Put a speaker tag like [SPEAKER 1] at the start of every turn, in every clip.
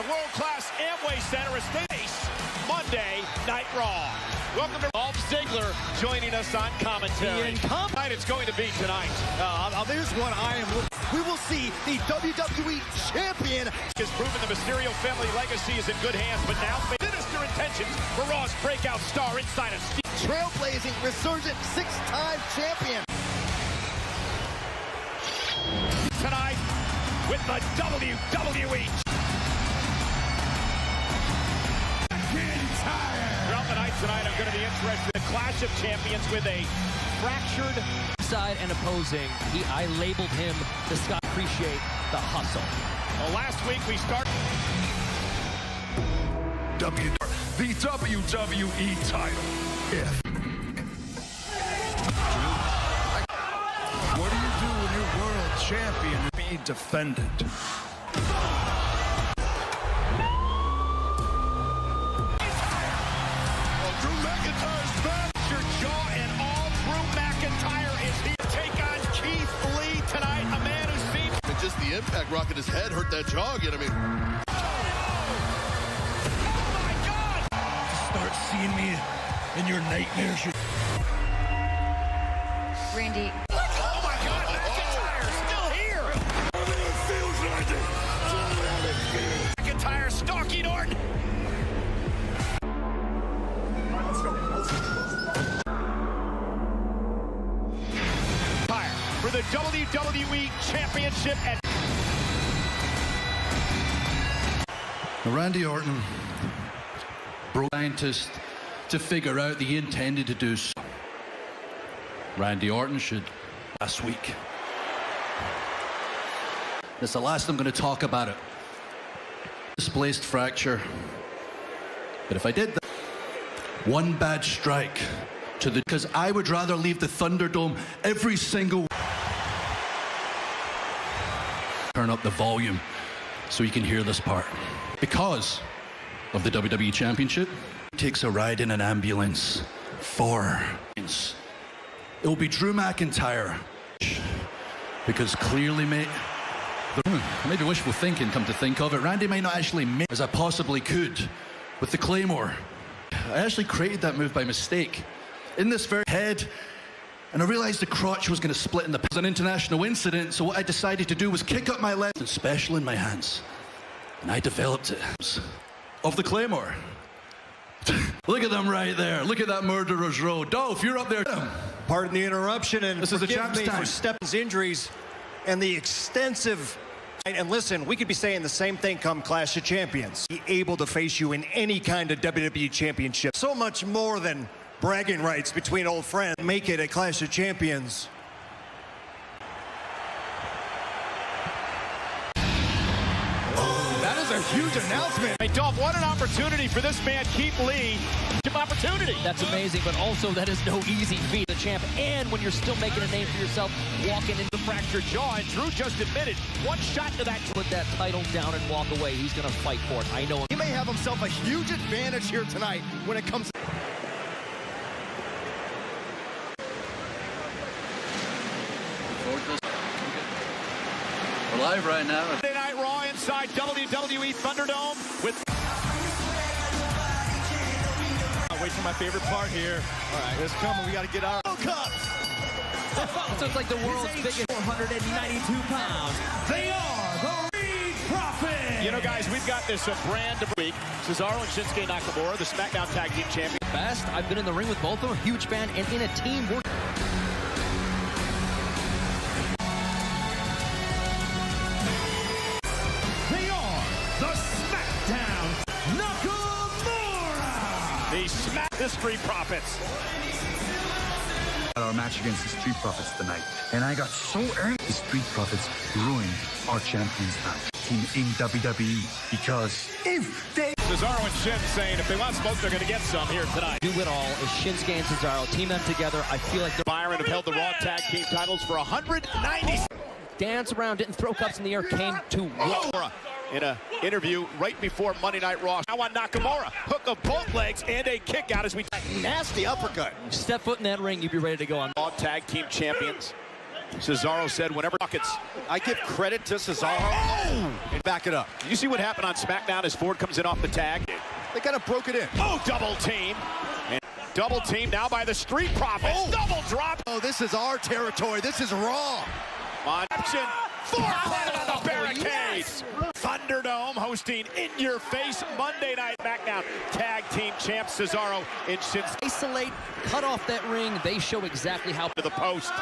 [SPEAKER 1] world-class Amway Center Estates, Monday Night Raw. Welcome to Dolph Ziggler joining us on commentary. Tonight it's going to be tonight.
[SPEAKER 2] There's what I am looking. We will see the WWE Champion.
[SPEAKER 1] Has proven the Mysterio family legacy is in good hands, but now sinister intentions for Raw's breakout star inside of Steve.
[SPEAKER 2] Trailblazing, resurgent, six-time champion.
[SPEAKER 1] Tonight with the WWE. Throughout the night tonight, I'm going to be interested in the Clash of Champions with a fractured
[SPEAKER 3] side and opposing. I labeled him the Scott. Appreciate the hustle.
[SPEAKER 1] Well, last week we started
[SPEAKER 4] the WWE title. What do you do when you're world champion? Be defended.
[SPEAKER 1] Drew McIntyre's back. Your jaw and all. Drew McIntyre is here to take on Keith Lee tonight. A man who's seen.
[SPEAKER 5] And just the impact rocking his head hurt that jaw again. I mean.
[SPEAKER 1] Oh my God!
[SPEAKER 4] Start seeing me in your nightmares.
[SPEAKER 6] Randy.
[SPEAKER 1] Oh my God! McIntyre still here.
[SPEAKER 4] It feels like it.
[SPEAKER 1] McIntyre stalking Orton. For the WWE Championship and
[SPEAKER 7] Randy Orton, scientist to figure out that he intended to do so. Randy Orton should last week. This is the last I'm going to talk about it. Displaced fracture. But if I did that, one bad strike to the, because I would rather leave the Thunderdome every single. Turn up the volume so you can hear this part. Because of the WWE Championship, takes a ride in an ambulance for. It will be Drew McIntyre. Because clearly, maybe wishful thinking, come to think of it, Randy may not actually make as I possibly could with the Claymore. I actually created that move by mistake. In this very head, and I realized the crotch was going to split in the. It was an international incident, so what I decided to do was kick up my left and special in my hands. And I developed it. Of the Claymore. Look at them right there. Look at that murderer's row. Dolph, you're up there.
[SPEAKER 2] Pardon the interruption, and
[SPEAKER 7] this is the
[SPEAKER 2] forgive
[SPEAKER 7] champ's
[SPEAKER 2] me
[SPEAKER 7] time.
[SPEAKER 2] for Steph's injuries and the extensive. And listen, we could be saying the same thing come Clash of Champions. Be able to face you in any kind of WWE Championship. So much more than bragging rights between old friends. Make it a Clash of Champions.
[SPEAKER 1] that is a huge announcement. Hey, Dolph, what an opportunity for this man, Keith Lee. Opportunity.
[SPEAKER 3] That's amazing, but also that is no easy feat. The champ, and when you're still making a name for yourself, walking into
[SPEAKER 1] The fractured jaw, and Drew just admitted one shot to that.
[SPEAKER 3] put that title down and walk away. He's going to fight for it. I know.
[SPEAKER 2] He may have himself a huge advantage here tonight when it comes.
[SPEAKER 7] We're live right now.
[SPEAKER 1] Monday Night Raw inside WWE Thunderdome with.
[SPEAKER 2] Wait for my favorite part here. All right, it's coming. We got to get our cups.
[SPEAKER 3] So it's like the world's biggest 492 pounds.
[SPEAKER 1] They are the Reed Profit. You know, guys, we've got this brand of week. Cesaro and Shinsuke Nakamura, the SmackDown Tag Team Champions.
[SPEAKER 3] Best. I've been in the ring with both of them. Huge fan, and in a team work.
[SPEAKER 1] They are the SmackDown Nakamura. The the Street Profits.
[SPEAKER 8] Our match against the Street Profits tonight, and I got so angry. The Street Profits ruined our champions match team in WWE because if they.
[SPEAKER 1] Cesaro and Shin saying if they want smoke, they're going to get some here tonight.
[SPEAKER 3] Do it all is Shinsuke and Cesaro. Team them together. I feel like they're.
[SPEAKER 1] Byron have held the Raw Tag Team titles for 190.
[SPEAKER 3] Dance around, didn't throw cups in the air, came to war.
[SPEAKER 1] In an interview right before Monday Night Raw. Now on Nakamura, hook of both legs and a kick out as we
[SPEAKER 2] Nasty uppercut.
[SPEAKER 3] Step foot in that ring, you'd be ready to go on.
[SPEAKER 1] Raw Tag Team Champions. Cesaro said whenever buckets.
[SPEAKER 2] I give credit to Cesaro.
[SPEAKER 1] Oh!
[SPEAKER 6] Back it up.
[SPEAKER 1] You see what happened on SmackDown as Ford comes in off the tag?
[SPEAKER 6] They kind of broke it in.
[SPEAKER 1] Oh, double team. And double team now by the Street Profits.
[SPEAKER 6] Oh.
[SPEAKER 1] Double drop.
[SPEAKER 6] Oh, this is our territory. This is Raw.
[SPEAKER 1] On option. Ford planted on the barricades. Thunderdome hosting In Your Face Monday Night SmackDown Tag Team Champ Cesaro and Shinsuke.
[SPEAKER 3] Isolate, cut off that ring. They show exactly how
[SPEAKER 1] To the post.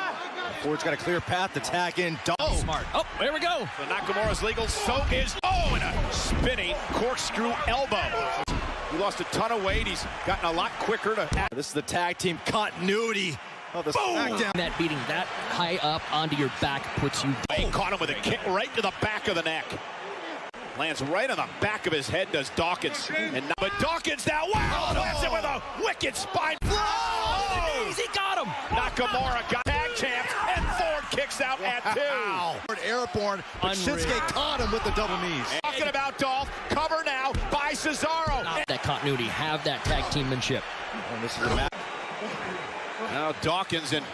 [SPEAKER 6] Ford's got a clear path to tag in.
[SPEAKER 1] Oh,
[SPEAKER 3] smart. Oh, there we go.
[SPEAKER 1] So Nakamura's legal. So is. Oh, and a spinning corkscrew elbow. He lost a ton of weight. He's gotten a lot quicker to.
[SPEAKER 6] This is the tag team continuity of the SmackDown.
[SPEAKER 3] That beating that high up onto your back puts you.
[SPEAKER 1] He caught him with a kick right to the back of the neck. Lands right on the back of his head, does Dawkins. And now, but Dawkins now, wow, lands it with a wicked spine.
[SPEAKER 3] Oh, he got him.
[SPEAKER 1] Nakamura got tag champ, and Ford kicks out at 2.
[SPEAKER 6] Ford airborne, but Shinsuke caught him with the double knees.
[SPEAKER 1] Talking about Dolph, cover now by Cesaro.
[SPEAKER 3] That continuity, have that tag teammanship.
[SPEAKER 6] And this is the match.
[SPEAKER 1] Now Dawkins and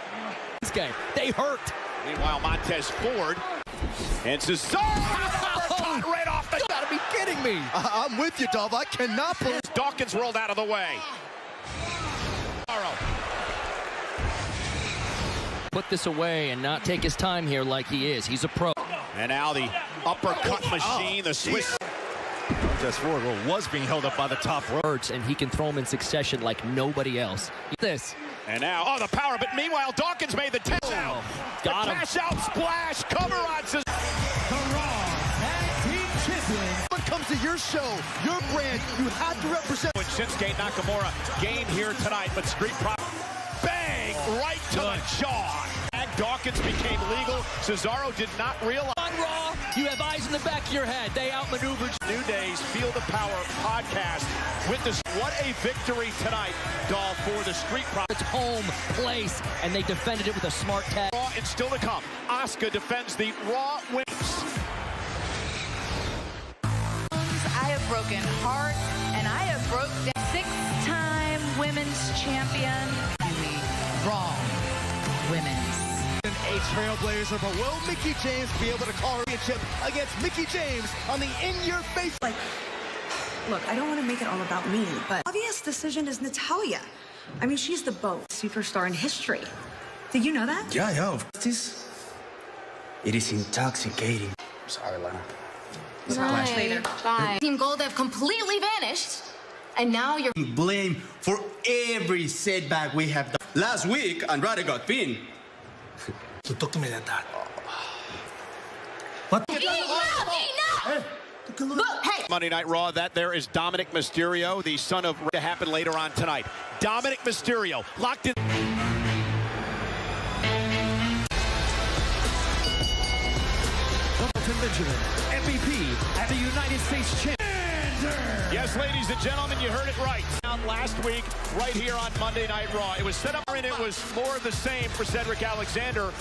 [SPEAKER 3] This guy, they hurt.
[SPEAKER 1] meanwhile Montez Ford and Cesaro. Right off the.
[SPEAKER 3] You gotta be kidding me.
[SPEAKER 6] I'm with you, Dolph. I cannot believe.
[SPEAKER 1] Dawkins rolled out of the way.
[SPEAKER 3] Put this away and not take his time here like he is. He's a pro.
[SPEAKER 1] And now the uppercut machine, the Swiss.
[SPEAKER 6] Montez Ford was being held up by the top rope.
[SPEAKER 3] Hurts, and he can throw them in succession like nobody else. This.
[SPEAKER 1] And now, oh, the power, but meanwhile, Dawkins made the 10 out.
[SPEAKER 3] Got him.
[SPEAKER 1] Cash out splash, cover on Cesaro.
[SPEAKER 6] When it comes to your show, your brand, you have to represent.
[SPEAKER 1] When Shinsuke Nakamura gained here tonight, but Street Profits, bang, right to the jaw. Dawkins became legal. Cesaro did not realize.
[SPEAKER 3] On Raw, you have eyes in the back of your head. They outmaneuvered.
[SPEAKER 1] New Day's Feel the Power podcast with this. What a victory tonight, Dolph, for the Street Profits.
[SPEAKER 3] It's home place, and they defended it with a smart tag.
[SPEAKER 1] Raw and still to come. Asuka defends the Raw wins.
[SPEAKER 9] I have broken hearts, and I have broken 6-time women's champion. Raw women's.
[SPEAKER 6] A trailblazer, but will Mickie James be able to call her championship against Mickie James on the In Your Face?
[SPEAKER 10] Like, look, I don't want to make it all about me, but obvious decision is Natalya. I mean, she's the boat superstar in history. Did you know that?
[SPEAKER 8] Yeah. It is intoxicating. Sorry, Lana.
[SPEAKER 9] Fine. Team Gold have completely vanished, and now you're
[SPEAKER 11] blame for every setback we have done. Last week, Andrade got pinned.
[SPEAKER 8] So talk to me like that.
[SPEAKER 9] What? Enough! Look, hey!
[SPEAKER 1] Monday Night Raw, that there is Dominic Mysterio, the son of to happen later on tonight. Dominic Mysterio locked in.
[SPEAKER 12] Benjamin, MVP at the United States Championship.
[SPEAKER 1] Yes, ladies and gentlemen, you heard it right. Last week, right here on Monday Night Raw. It was set up and it was more of the same for Cedric Alexander.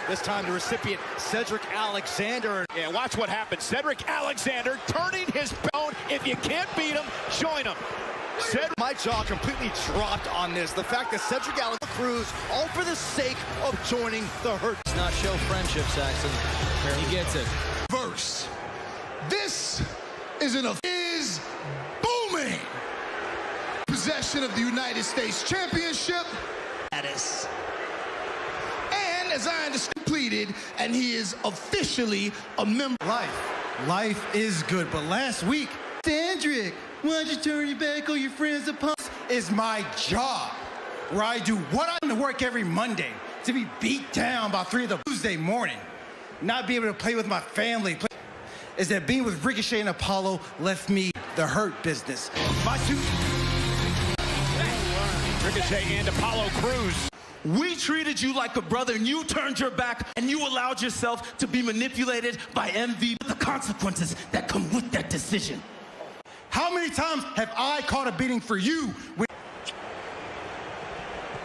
[SPEAKER 6] This time the recipient, Cedric Alexander.
[SPEAKER 1] Yeah, watch what happened. Cedric Alexander turning his bone. If you can't beat him, join him.
[SPEAKER 6] My jaw completely dropped on this. The fact that Cedric Alexander Cruz, all for the sake of joining the Hurt.
[SPEAKER 3] Does not show friendship, Saxon. He gets it.
[SPEAKER 4] Verse. This is booming. Possession of the United States Championship. Status. And as I understand, completed, and he is officially a member.
[SPEAKER 2] Life is good, but last week, Cedric, why'd you turn your back on your friends upon? Is my job, where I do what I'm to work every Monday, to be beat down by 3 of the Tuesday morning, not be able to play with my family. Is that being with Ricochet and Apollo left me the Hurt business. My two.
[SPEAKER 1] Ricochet and Apollo Crews.
[SPEAKER 12] We treated you like a brother, and you turned your back, and you allowed yourself to be manipulated by MVP. The consequences that come with that decision.
[SPEAKER 2] How many times have I caught a beating for you?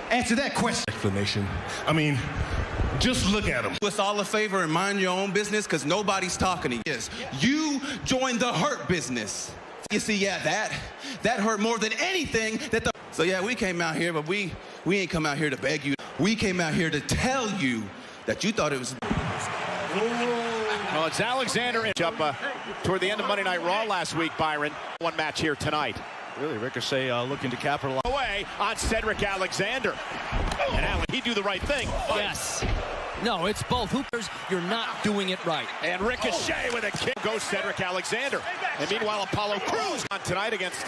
[SPEAKER 2] Answer that question.
[SPEAKER 4] Explanation. I mean, just look at him.
[SPEAKER 11] Us all a favor and mind your own business, because nobody's talking to you. Yes, you joined the Hurt business. You see, yeah, that hurt more than anything that the. So yeah, we came out here, but we ain't come out here to beg you. We came out here to tell you that you thought it was.
[SPEAKER 1] Well, it's Alexander and toward the end of Monday Night Raw last week, Byron. One match here tonight.
[SPEAKER 6] Really, Ricochet looking to capitalize.
[SPEAKER 1] Away on Cedric Alexander. And Alan, he do the right thing.
[SPEAKER 3] Yes. No, it's both. Hoopers, you're not doing it right.
[SPEAKER 1] And Ricochet with a kick goes Cedric Alexander. And meanwhile, Apollo Crews on tonight against...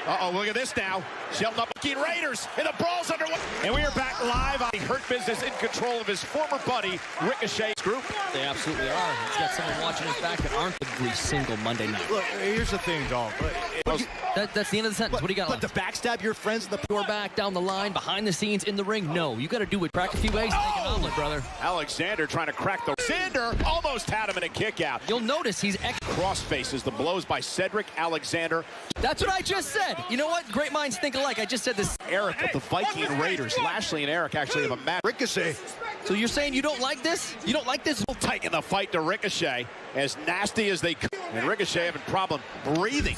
[SPEAKER 1] Uh-oh, look at this now. Shelton up Raiders, and the brawl's underway. And we are back live on the Hurt Business in control of his former buddy, Ricochet's group.
[SPEAKER 3] They absolutely are. He's got someone watching his back that aren't every single Monday night.
[SPEAKER 6] Look, here's the thing, Dolph.
[SPEAKER 3] That's the end of the sentence. What do you got
[SPEAKER 6] But
[SPEAKER 3] left?
[SPEAKER 6] to backstab your friends in the...
[SPEAKER 3] Your back, down the line, behind the scenes, in the ring? No. You got to do it. Crack a few eggs and make an omelet, brother.
[SPEAKER 1] Alexander trying to crack the... Alexander almost had him in a kick out.
[SPEAKER 3] You'll notice he's...
[SPEAKER 1] Cross faces the blows by Cedric Alexander.
[SPEAKER 3] That's what I just said. You know what? Great minds think alike. I just said this.
[SPEAKER 1] Eric of the Viking Raiders. Lashley and Eric actually have a match.
[SPEAKER 6] Ricochet.
[SPEAKER 3] So you're saying you don't like this? You don't like this?
[SPEAKER 1] Taking the fight to Ricochet. As nasty as they could. And Ricochet having a problem breathing.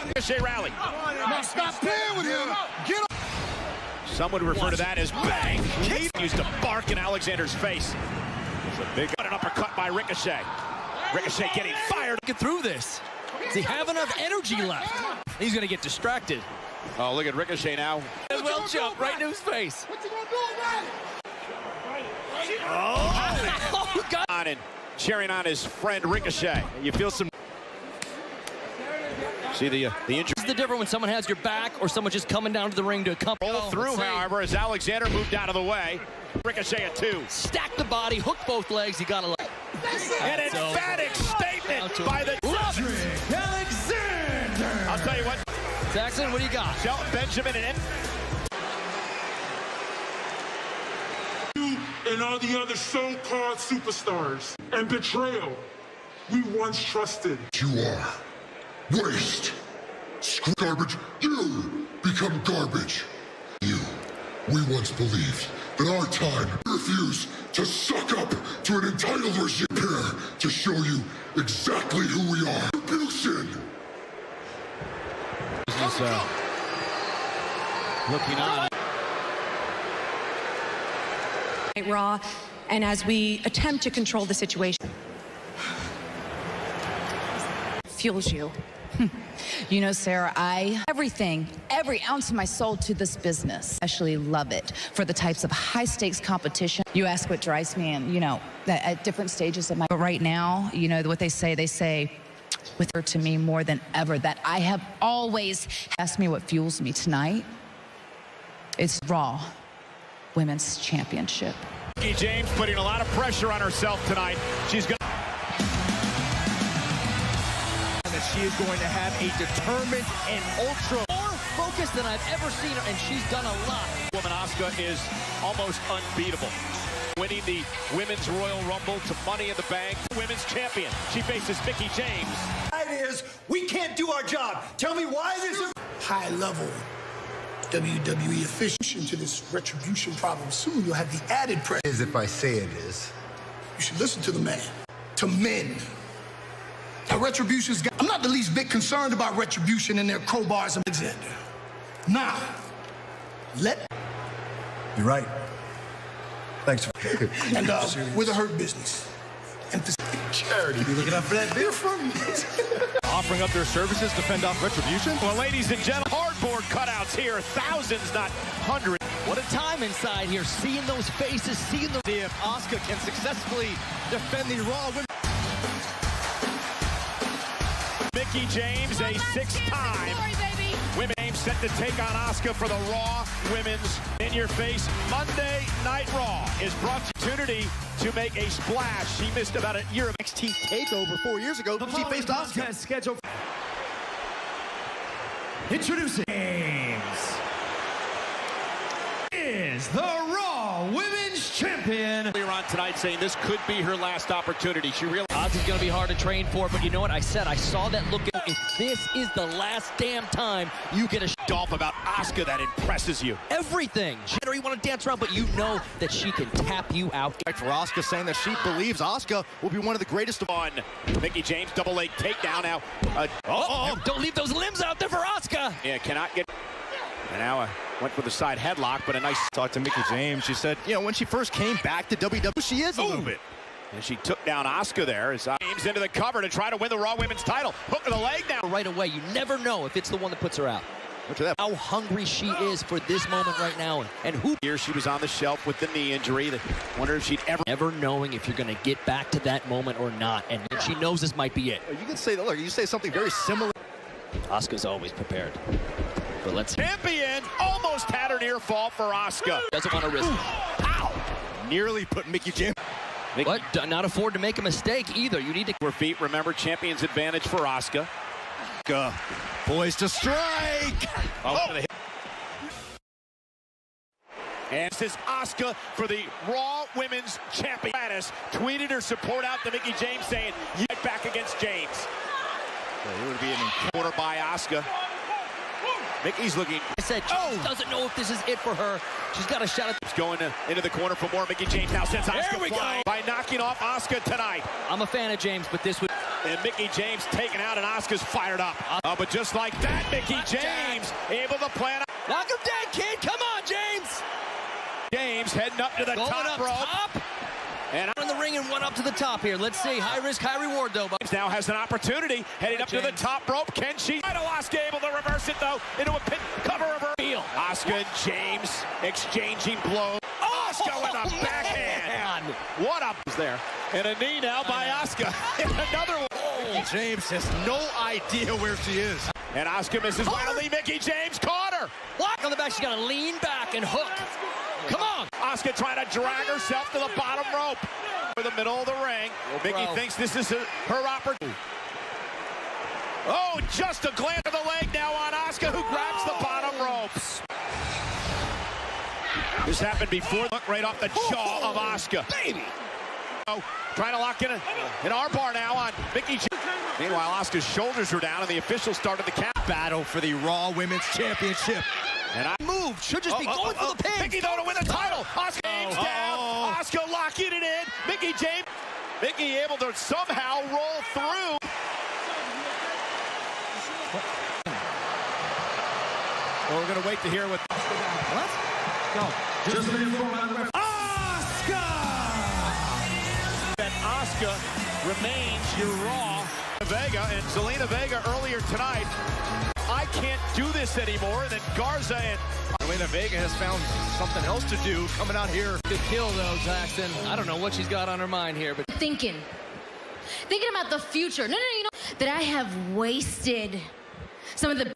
[SPEAKER 1] Ricochet rally.
[SPEAKER 4] Now stop playing with him. Get him.
[SPEAKER 1] Some would refer to that as bang. He used to bark in Alexander's face. It's a big an uppercut by Ricochet. Ricochet getting fired.
[SPEAKER 3] Get through this. Does he have enough energy left? He's going to get distracted.
[SPEAKER 1] Oh, look at Ricochet now.
[SPEAKER 3] As well jump right into his face.
[SPEAKER 4] What you gonna do about it?
[SPEAKER 3] Oh, God.
[SPEAKER 1] And cheering on his friend Ricochet. You feel some... See the injury.
[SPEAKER 3] It's the difference when someone has your back or someone just coming down to the ring to accompany.
[SPEAKER 1] Roll through, however, as Alexander moved out of the way. Ricochet at 2.
[SPEAKER 3] Stack the body, hook both legs. You got to like.
[SPEAKER 1] An emphatic statement by the...
[SPEAKER 12] Alexander!
[SPEAKER 1] I'll tell you what.
[SPEAKER 3] Jackson, what do you got?
[SPEAKER 1] Shelton Benjamin and...
[SPEAKER 13] You and all the other so-called superstars and betrayal we once trusted.
[SPEAKER 14] You are waste. Screw garbage. You become garbage. We once believed that our time refused to suck up to an entitled regime. Prepare to show you exactly who we are. Retribution.
[SPEAKER 1] This is looking on.
[SPEAKER 10] Raw, and as we attempt to control the situation, fuels you.
[SPEAKER 15] You know, Sarah, every ounce of my soul to this business. I actually love it for the types of high stakes competition. You ask what drives me, and you know, that at different stages of my, but right now, you know what they say with her to me more than ever, that I have always asked me what fuels me tonight. It's Raw Women's Championship.
[SPEAKER 1] Mickie James putting a lot of pressure on herself tonight. She's going
[SPEAKER 6] that she is going to have a determined and ultra
[SPEAKER 3] more focused than I've ever seen her, and she's done a lot.
[SPEAKER 1] Woman Asuka is almost unbeatable. Winning the Women's Royal Rumble to Money in the Bank. Women's champion. She faces Mickie James.
[SPEAKER 2] It is, we can't do our job. Tell me why there's a
[SPEAKER 4] High-level WWE official to this retribution problem. Soon you'll have the added pressure.
[SPEAKER 14] As if I say it is.
[SPEAKER 4] You should listen to the man. To men. Now, Retribution's got... I'm not the least bit concerned about Retribution and their crowbars and Alexander. Now,
[SPEAKER 2] You're right. Thanks for...
[SPEAKER 4] and we're the Hurt Business. And for charity.
[SPEAKER 2] You looking out for that beer from me?
[SPEAKER 6] offering up their services to fend off Retribution.
[SPEAKER 1] Well, ladies and gentlemen, cardboard cutouts here. Thousands, not hundreds.
[SPEAKER 3] What a time inside here, seeing those faces, seeing the...
[SPEAKER 6] If Asuka can successfully defend the Raw Women's...
[SPEAKER 1] Mickie James, a six-time Women James set to take on Asuka for the Raw Women's In Your Face Monday Night Raw is brought to opportunity to make a splash. She missed about a year of
[SPEAKER 6] NXT TakeOver 4 years ago. She faced Asuka.
[SPEAKER 12] Schedule. Introducing James is the Raw Women's Champion.
[SPEAKER 1] Earlier on tonight saying this could be her last opportunity. She realized
[SPEAKER 3] Odds is going to be hard to train for, but you know what? I saw that look. If this is the last damn time you get a
[SPEAKER 1] Dolph about Asuka that impresses you.
[SPEAKER 3] Everything. Or you want to dance around, but you know that she can tap you out.
[SPEAKER 6] For Asuka saying that she believes Asuka will be one of the greatest of
[SPEAKER 1] on. Mickie James double leg takedown now.
[SPEAKER 3] Don't leave those limbs out there for Asuka.
[SPEAKER 1] Yeah, cannot get. And now went for the side headlock, but a nice
[SPEAKER 6] talk to Mickie James. She said, you know, when she first came back to WWE, she is a little bit.
[SPEAKER 1] And she took down Asuka there as James into the cover to try to win the Raw Women's title. Hook to the leg now.
[SPEAKER 3] Right away, you never know if it's the one that puts her out.
[SPEAKER 1] Look at that.
[SPEAKER 3] How hungry she is for this moment right now. And who
[SPEAKER 1] here she was on the shelf with the knee injury. Wonder if she'd ever
[SPEAKER 3] knowing if you're going to get back to that moment or not. And she knows this might be it.
[SPEAKER 6] You can say, look, you say something very similar.
[SPEAKER 3] Asuka's always prepared. But let's see.
[SPEAKER 1] Champion almost had her near fall for Asuka.
[SPEAKER 3] Doesn't want to risk it.
[SPEAKER 1] Ow!
[SPEAKER 6] Nearly put Mickie James.
[SPEAKER 3] But not afford to make a mistake either. You need to
[SPEAKER 1] her feet. Remember, champion's advantage for Asuka.
[SPEAKER 6] Poised to strike.
[SPEAKER 1] And this is Asuka for the Raw Women's Champion. Tweeted her support out to Mickie James saying, "You get back against James."
[SPEAKER 6] It would be an
[SPEAKER 1] quarter by Asuka. Mickey's looking.
[SPEAKER 3] I said she doesn't know if this is it for her. She's got a shot at
[SPEAKER 1] going into the corner for more. Mickie James now sends Asuka flying by knocking off Asuka tonight.
[SPEAKER 3] I'm a fan of James, but this would.
[SPEAKER 1] And Mickie James taken out, and Asuka's fired up. But just like that, Mickie James able to plan.
[SPEAKER 3] Knock him dead, kid. Come on, James.
[SPEAKER 1] James heading up to the top rope.
[SPEAKER 3] And in the ring and one up to the top here. Let's see. High risk, high reward, though.
[SPEAKER 1] Now has an opportunity heading up to the top rope. Can she? Asuka able to reverse it, though, into a pin cover of her heel. Asuka and James exchanging blows. Asuka with a backhand. What up is there? And a knee now by Asuka. And another one.
[SPEAKER 6] James has no idea where she is.
[SPEAKER 1] And Asuka misses wildly. Mickie James caught her.
[SPEAKER 3] Block on the back. She's got to lean back and hook. Come on.
[SPEAKER 1] Asuka trying to drag herself to the bottom rope. For the middle of the ring. Mickie thinks this is her opportunity. Oh, just a glance of the leg now on Asuka, who grabs the bottom ropes. This happened before. Look right off the jaw of Asuka.
[SPEAKER 6] Baby.
[SPEAKER 1] Oh, trying to lock in an armbar now on Mickie James. Meanwhile, Asuka's shoulders are down, and the officials started the count.
[SPEAKER 6] Battle for the Raw Women's Championship.
[SPEAKER 1] And I
[SPEAKER 6] moved. Should just be going for the pin.
[SPEAKER 1] Mickie, though, to win the title. Asuka James down. Asuka locking it in. Mickie James. Mickie able to somehow roll through. Well, we're going to wait to hear what.
[SPEAKER 6] What? No. Just
[SPEAKER 1] Asuka! And Asuka remains your Raw. Vega and Zelina Vega earlier tonight. I can't do this anymore. And then Garza and
[SPEAKER 6] Zelina Vega has found something else to do coming out here.
[SPEAKER 3] Good kill, though, Jackson. I don't know what she's got on her mind here, but
[SPEAKER 9] thinking about the future. No, you know that I have wasted some of the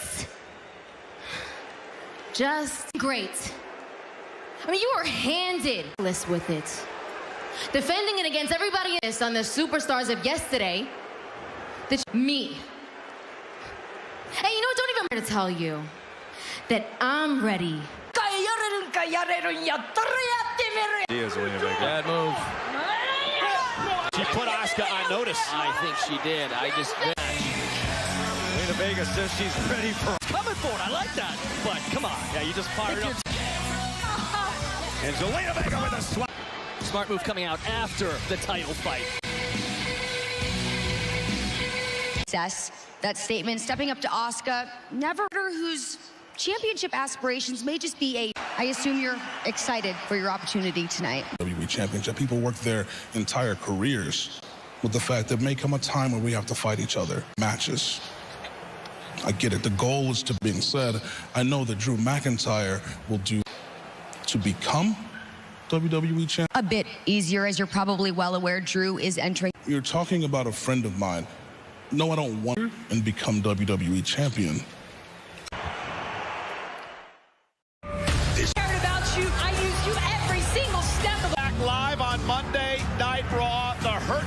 [SPEAKER 9] just great. I mean, you were handed list with it, defending it against everybody else on the superstars of yesterday. That me. And you know what? Don't even want to tell you that I'm ready.
[SPEAKER 3] Bad move.
[SPEAKER 1] She put Asuka on notice.
[SPEAKER 3] I think she did.
[SPEAKER 6] Zelina Vega says she's ready for
[SPEAKER 3] coming for it. I like that. But come on.
[SPEAKER 6] Yeah, you just fired up.
[SPEAKER 1] And Zelina Vega with a swat.
[SPEAKER 3] Smart move coming out after the title fight.
[SPEAKER 16] That statement, stepping up to Asuka, never whose championship aspirations may just be I assume you're excited for your opportunity tonight.
[SPEAKER 17] WWE Championship, people work their entire careers with the fact that may come a time where we have to fight each other. Matches. I get it. The goal is to being said. I know that Drew McIntyre will do to become WWE champion.
[SPEAKER 16] A bit easier, as you're probably well aware, Drew is entering.
[SPEAKER 17] You're talking about a friend of mine. No, I don't want and become WWE champion.
[SPEAKER 18] Cared about you. I use you every single step of the
[SPEAKER 1] back live on Monday Night Raw. The Hurt.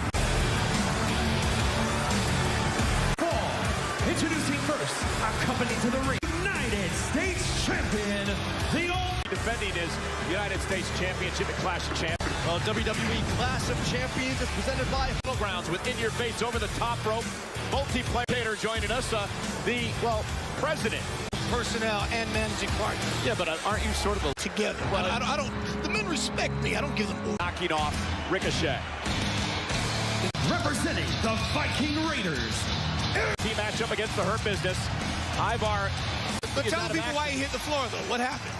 [SPEAKER 19] Introducing first, accompanied to the ring, United States Champion, the
[SPEAKER 1] defending his United States Championship at Clash of Champions.
[SPEAKER 6] Well, WWE Clash of Champions is presented by
[SPEAKER 1] Battlegrounds with In Your Face over the top rope. Multiplayer joining us, the president,
[SPEAKER 4] personnel, and managing partner.
[SPEAKER 1] Yeah, but aren't you sort of
[SPEAKER 4] together? Well, I don't. The men respect me. I don't give them.
[SPEAKER 1] Knocking off Ricochet.
[SPEAKER 19] Representing the Viking Raiders.
[SPEAKER 1] Team matchup against the Hurt Business. Ivar.
[SPEAKER 4] But tell people why he hit the floor, though. What happened?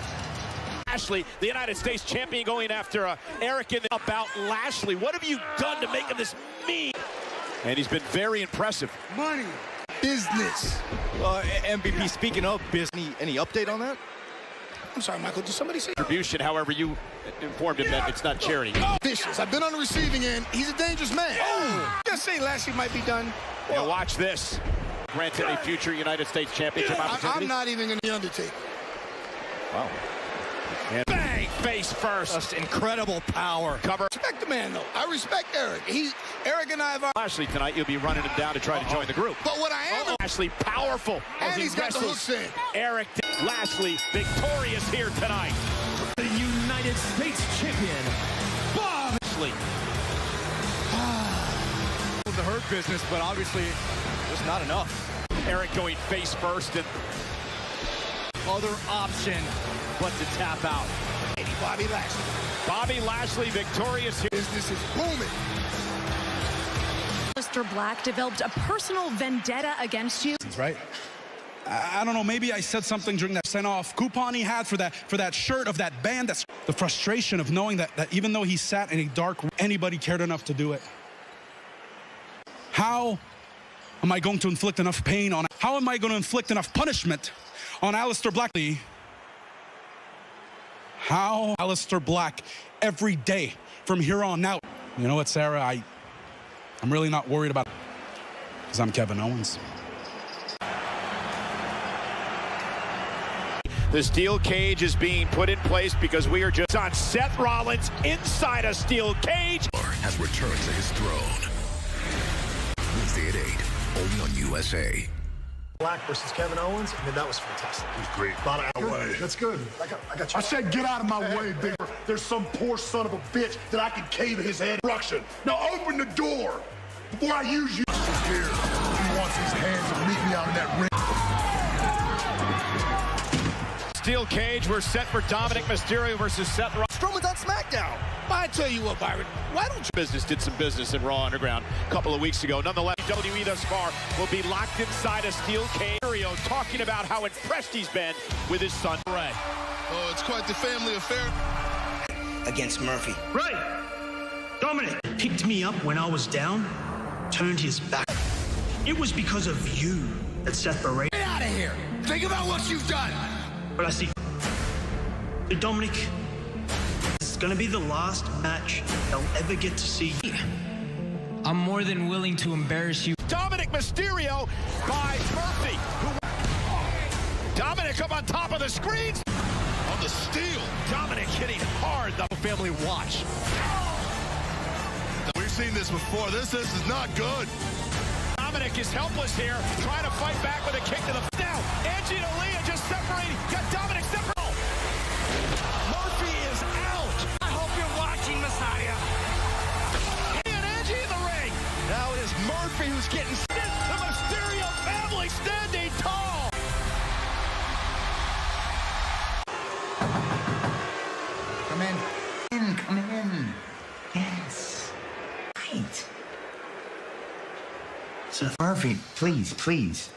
[SPEAKER 1] Lashley, the United States champion, going after Eric in the about Lashley. What have you done to make him this mean? And he's been very impressive.
[SPEAKER 4] Money. Business.
[SPEAKER 6] MVP, speaking of business, any update on that?
[SPEAKER 4] I'm sorry, Michael, did somebody say?
[SPEAKER 1] Distribution, however, you informed him that it's not charity.
[SPEAKER 4] Vicious. I've been on the receiving end. He's a dangerous man. Oh! Just saying Lashley might be done.
[SPEAKER 1] Now watch this. Granted a future United States Championship opportunity.
[SPEAKER 4] I'm not even going to undertake.
[SPEAKER 1] Wow. And bang! Face first.
[SPEAKER 6] Just incredible power.
[SPEAKER 1] Cover.
[SPEAKER 4] Respect the man, though. I respect Eric. Eric and I have...
[SPEAKER 1] Lashley tonight, you'll be running him down to try to join the group.
[SPEAKER 4] But what I am...
[SPEAKER 1] Lashley powerful as
[SPEAKER 4] and
[SPEAKER 1] he
[SPEAKER 4] he's got the hooks in.
[SPEAKER 1] Eric Lashley victorious here tonight.
[SPEAKER 19] The United States champion, Bob
[SPEAKER 1] Lashley.
[SPEAKER 6] The Hurt Business, but obviously just not enough.
[SPEAKER 1] Eric going face first and
[SPEAKER 6] other option but to tap out.
[SPEAKER 4] Bobby Lashley.
[SPEAKER 1] Bobby Lashley victorious here.
[SPEAKER 4] Business is booming.
[SPEAKER 18] Aleister Black developed a personal vendetta against you.
[SPEAKER 17] Right? I don't know, maybe I said something during that send-off coupon he had for that shirt of that band. That's the frustration of knowing that even though he sat in a dark room, anybody cared enough to do it. How am I going to inflict enough pain on, how am I going to inflict enough punishment on Aleister Black? How Aleister Black every day from here on out. You know what, Sarah, I'm really not worried about it because I'm Kevin Owens.
[SPEAKER 1] The steel cage is being put in place because we are just on Seth Rollins inside a steel cage.
[SPEAKER 20] Has returned to his throne. Wednesday at 8, only on USA.
[SPEAKER 21] Black versus Kevin Owens, I mean, that was fantastic.
[SPEAKER 14] It was great.
[SPEAKER 21] A lot of way. That's good. I got you.
[SPEAKER 14] I said get out of my way, big. There's some poor son of a bitch that I can cave his head. Now open the door before I use you. Here, he wants his hands to meet me out in that ring.
[SPEAKER 1] Steel cage, we're set for Dominic Mysterio versus Seth Rollins.
[SPEAKER 6] Strowman's on SmackDown.
[SPEAKER 4] I tell you what, Byron, why don't you...
[SPEAKER 1] Business did some business in Raw Underground a couple of weeks ago. Nonetheless, WWE thus far will be locked inside a steel cage. Mysterio talking about how impressed he's been with his son, Ray.
[SPEAKER 5] Oh, it's quite the family affair.
[SPEAKER 22] Against Murphy.
[SPEAKER 23] Right. Dominic picked me up when I was down, turned his back. It was because of you that Seth berated.
[SPEAKER 4] Get out of here. Think about what you've done.
[SPEAKER 23] But I see, Dominic, this is going to be the last match they'll ever get to see.
[SPEAKER 24] I'm more than willing to embarrass you.
[SPEAKER 1] Dominic Mysterio by Murphy. Dominic up on top of the screens.
[SPEAKER 5] On the steel.
[SPEAKER 1] Dominic hitting hard. The family watch.
[SPEAKER 5] We've seen this before. This is not good.
[SPEAKER 1] Dominic is helpless here, trying to fight back with a kick to the... Now, Angie and Aaliyah just separating. Got Dominic separated. Murphy is out. I hope you're watching, Messiah. And Angie in the ring.
[SPEAKER 6] Now it is Murphy who's getting...
[SPEAKER 1] The Mysterio family standing tall.
[SPEAKER 22] Come in. Come in. Yes. Right. Seth Murphy, please.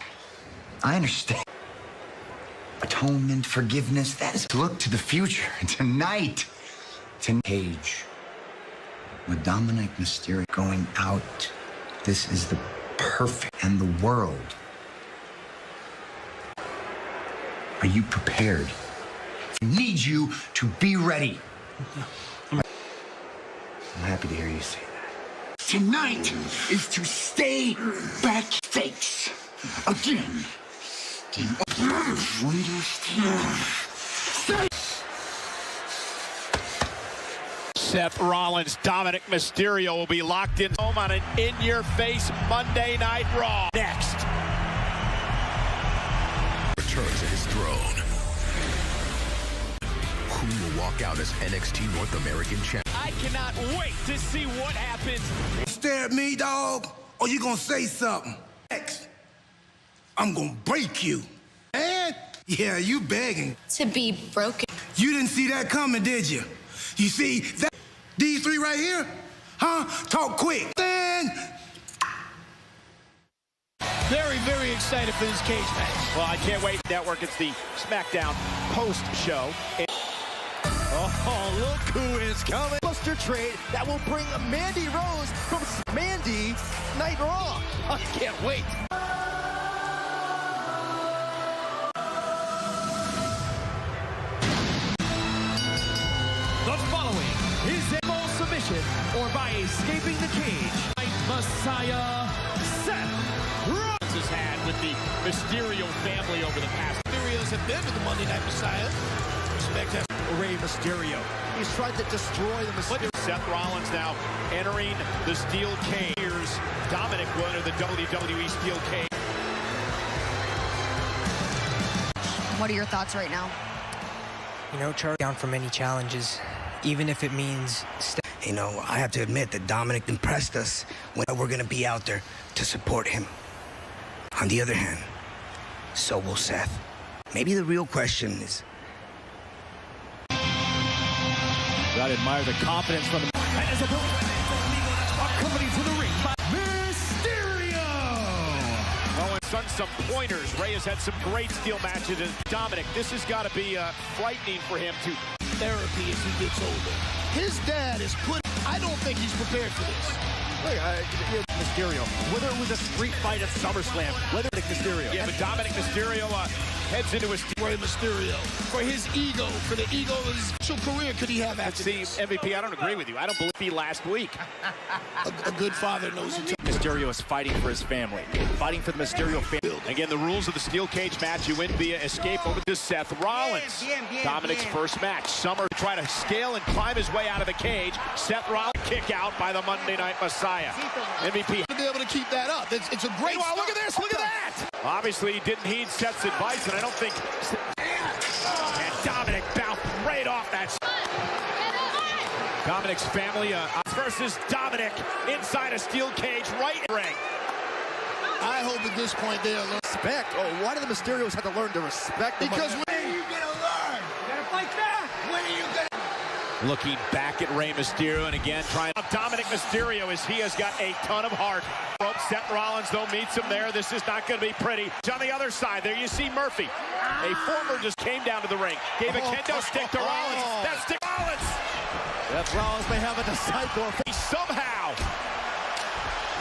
[SPEAKER 22] I understand. Atonement, forgiveness, that is look to the future. Tonight, Cage with Dominic Mysterio going out. This is the perfect and the world. Are you prepared? I need you to be ready. I'm happy to hear you say that. Tonight is to stay back face again. Do you understand?
[SPEAKER 1] Seth Rollins, Dominic Mysterio will be locked in home on an in-your-face Monday Night Raw. Next.
[SPEAKER 20] Return to his throne. Who will walk out as NXT North American champion?
[SPEAKER 1] I cannot wait to see what happens.
[SPEAKER 4] Stare at me, dog, or you gonna say something? Next, I'm gonna break you. And yeah, you begging.
[SPEAKER 9] To be broken.
[SPEAKER 4] You didn't see that coming, did you? You see, that these three right here, huh? Talk quick. Then.
[SPEAKER 1] Very, very excited for this cage match. Well, I can't wait. Network, it's the SmackDown post show.
[SPEAKER 6] Oh, look who is coming. Buster trade that will bring Mandy Rose from Mandy Night Raw. I can't wait.
[SPEAKER 19] The following is a full submission or by escaping the cage. Messiah Seth Rollins
[SPEAKER 1] has had with the Mysterio family over the past.
[SPEAKER 6] Mysterios have been with the Monday Night Messiah. Respect him. Rey Mysterio. He's tried to destroy the Mysterio.
[SPEAKER 1] Seth Rollins now entering the steel cage. Here's Dominic will enter the WWE steel cage.
[SPEAKER 16] What are your thoughts right now?
[SPEAKER 7] You know, Charlie down for many challenges, even if it means.
[SPEAKER 22] You know, I have to admit that Dominic impressed us when we're going to be out there to support him. On the other hand, so will Seth. Maybe the real question is...
[SPEAKER 6] Gotta admire the confidence from the...
[SPEAKER 19] And as a accompanied to the ring by Mysterio.
[SPEAKER 1] Oh, and son, some pointers. Rey has had some great steel matches. And Dominic, this has got to be frightening for him to...
[SPEAKER 4] Therapy as he gets older. His dad is put. I don't think he's prepared for this.
[SPEAKER 6] Look, Mysterio. Whether it was a street fight at SummerSlam, whether Dominic Mysterio.
[SPEAKER 1] Yeah, but Dominic Mysterio heads into his
[SPEAKER 4] Rey Mysterio for his ego, for the ego of his actual career. Could he have after this?
[SPEAKER 1] MVP, I don't agree with you. I don't believe he last week.
[SPEAKER 4] A good father knows it.
[SPEAKER 6] Mysterio is fighting for his family, fighting for the Mysterio family.
[SPEAKER 1] Again, the rules of the steel cage match: you win via escape over to Seth Rollins. Dominic's first match. Summer try to scale and climb his way out of the cage. Seth Rollins kick out by the Monday Night Messiah. MVP
[SPEAKER 4] to be able to keep that up. It's a great.
[SPEAKER 1] Wow, look at this! Look at that! Obviously, he didn't heed Seth's advice, and I don't think. And Dominic bounced right off that. Dominic's family versus Dominic inside a steel cage, right in the ring.
[SPEAKER 4] I hope at this point they learn
[SPEAKER 6] respect. Oh, why do the Mysterios have to learn to respect?
[SPEAKER 4] Because when are you gonna learn? You gotta fight back. When are you gonna?
[SPEAKER 1] Looking back at Rey Mysterio and again trying to Dominic Mysterio as he has got a ton of heart. Seth Rollins though meets him there. This is not going to be pretty. On the other side there you see Murphy. A former just came down to the ring. Gave a kendo stick to Rollins. That's stick Rollins.
[SPEAKER 6] Seth Rollins may have a disciple.
[SPEAKER 1] Somehow.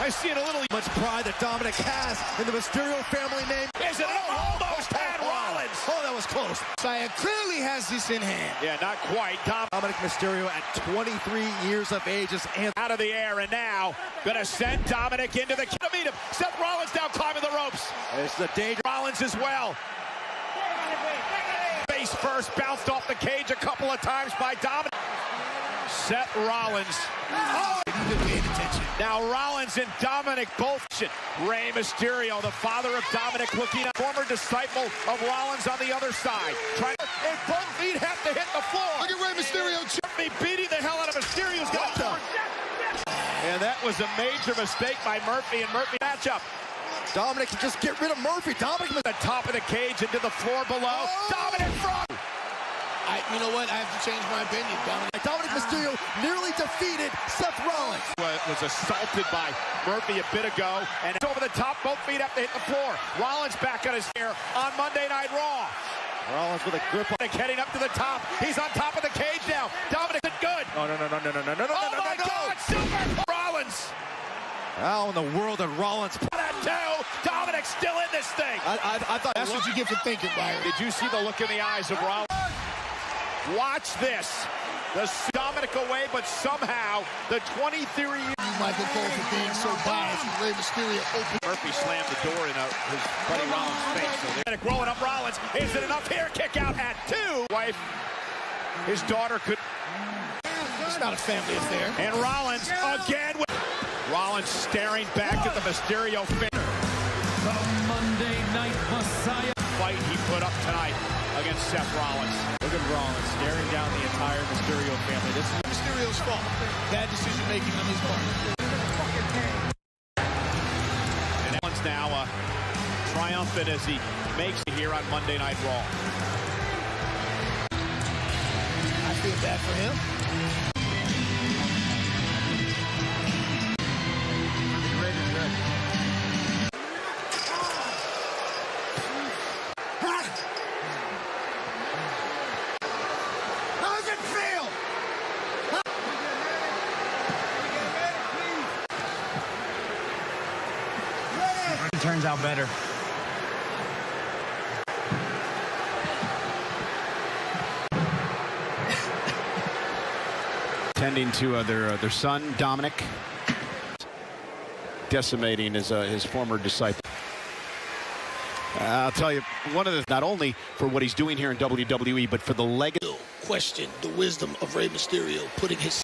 [SPEAKER 1] I see it a little
[SPEAKER 6] much pride that Dominic has in the Mysterio family name.
[SPEAKER 1] Is it almost had Rollins?
[SPEAKER 6] Oh, that was close.
[SPEAKER 4] Messiah clearly has this in hand.
[SPEAKER 1] Yeah, not quite.
[SPEAKER 6] Dominic Mysterio at 23 years of age is
[SPEAKER 1] out of the air and now gonna send Dominic into the to meet him. Seth Rollins now climbing the ropes.
[SPEAKER 6] It's the danger.
[SPEAKER 1] Rollins as well. Face first, bounced off the cage a couple of times by Dominic. Seth Rollins.
[SPEAKER 4] Oh, you paid attention.
[SPEAKER 1] Now Rollins and Dominic both. Rey Mysterio, the father of Dominic, looking at former disciple of Rollins on the other side. Trying to, and both feet have to hit the floor.
[SPEAKER 4] Look at Rey Mysterio.
[SPEAKER 1] Beating the hell out of Mysterio's got to. And that was a major mistake by Murphy and Murphy matchup.
[SPEAKER 6] Dominic can just get rid of Murphy. Dominic
[SPEAKER 1] at the top of the cage into the floor below. Oh! Dominic from.
[SPEAKER 4] You know what? I have to change my opinion.
[SPEAKER 6] Dominic Mysterio nearly defeated Seth Rollins.
[SPEAKER 1] Was assaulted by Murphy a bit ago, and it's over the top. Both feet have to hit the floor. Rollins back on his hair on Monday Night Raw.
[SPEAKER 6] Rollins with a grip on
[SPEAKER 1] heading up to the top. He's on top of the cage now. Dominic is good.
[SPEAKER 6] Oh, no.
[SPEAKER 1] Oh, my God. Super Rollins.
[SPEAKER 6] How in the world did Rollins put
[SPEAKER 1] that too? Dominic's still in this thing.
[SPEAKER 6] I thought
[SPEAKER 4] that's what you get for thinking, Byron.
[SPEAKER 1] Did you see the look in the eyes of Rollins? Watch this. The Dominic away, but somehow the 23-year
[SPEAKER 4] Michael Cole for being so biased. Rey Mysterio open.
[SPEAKER 1] Murphy slammed the door in his buddy Rollins' face. So Dominic rolling up Rollins. Is it enough here? Kick out at 2. Wife, his daughter could.
[SPEAKER 4] It's not a family affair.
[SPEAKER 1] And Rollins again. Rollins staring back at the Mysterio finger.
[SPEAKER 19] The Monday Night Messiah
[SPEAKER 1] fight he put up tonight against Seth Rollins.
[SPEAKER 6] Look at Rollins staring down the entire Mysterio family. This is
[SPEAKER 4] Mysterio's fault. Bad decision making on his part.
[SPEAKER 1] And Rollins now triumphant as he makes it here on Monday Night Raw.
[SPEAKER 4] I feel bad for him.
[SPEAKER 1] How does it feel?
[SPEAKER 24] turns out better.
[SPEAKER 1] Tending to their son, Dominic. Decimating his former disciple. I'll tell you, one of the, not only for what he's doing here in WWE, but for the legacy.
[SPEAKER 8] Question the wisdom of Rey Mysterio putting his